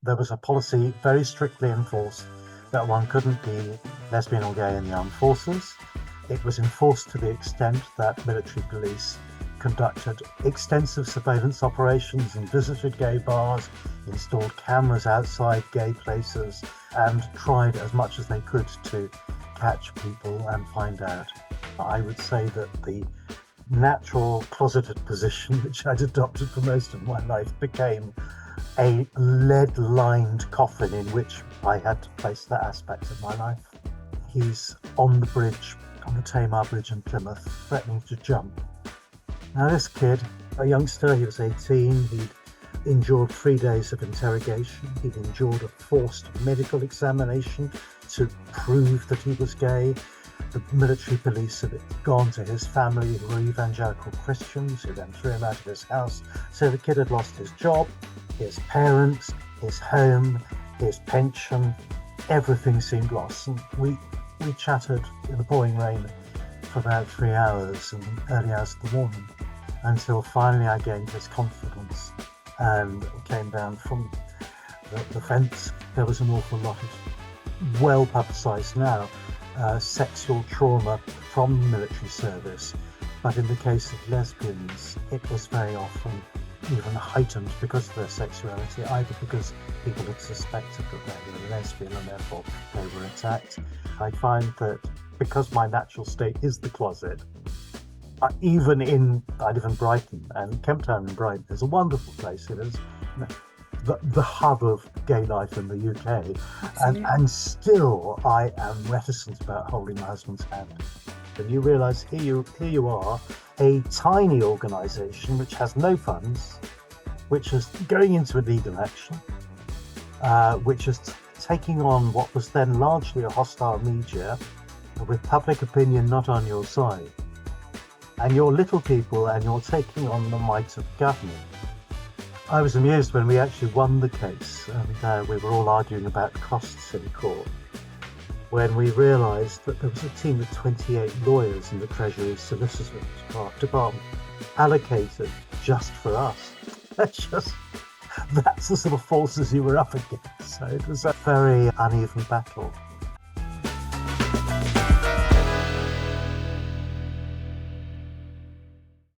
There was a policy very strictly enforced that one couldn't be lesbian or gay in the armed forces. It was enforced to the extent that military police conducted extensive surveillance operations and visited gay bars, installed cameras outside gay places, and tried as much as they could to catch people and find out. I would say that the natural closeted position which I'd adopted for most of my life became a lead-lined coffin in which I had to place that aspect of my life. He's on the bridge, on the Tamar Bridge in Plymouth, threatening to jump. Now this kid, a youngster, he was 18, he'd endured 3 days of interrogation, he'd endured a forced medical examination to prove that he was gay. The military police had gone to his family, who were evangelical Christians, who then threw him out of his house. So the kid had lost his job, his parents, his home, his pension, everything seemed lost. And we chatted in the pouring rain for about 3 hours in the early hours of the morning, until finally I gained his confidence and came down from the fence. There was an awful lot of well publicised now sexual trauma from the military service, but in the case of lesbians it was very often even heightened because of their sexuality, either because people had suspected that they were lesbian and therefore they were attacked. I find that because my natural state is the closet, I live in Brighton, and Kemp Town in Brighton is a wonderful place. It is the hub of gay life in the UK, and still I am reticent about holding my husband's hand. And you realise here you are, a tiny organisation which has no funds, which is going into a legal action, which is taking on what was then largely a hostile media, with public opinion not on your side. And you're little people and you're taking on the might of government. I was amused when we actually won the case, and we were all arguing about costs in court, when we realised that there was a team of 28 lawyers in the Treasury Solicitor Department allocated just for us. That's the sort of forces you were up against. So it was a very uneven battle.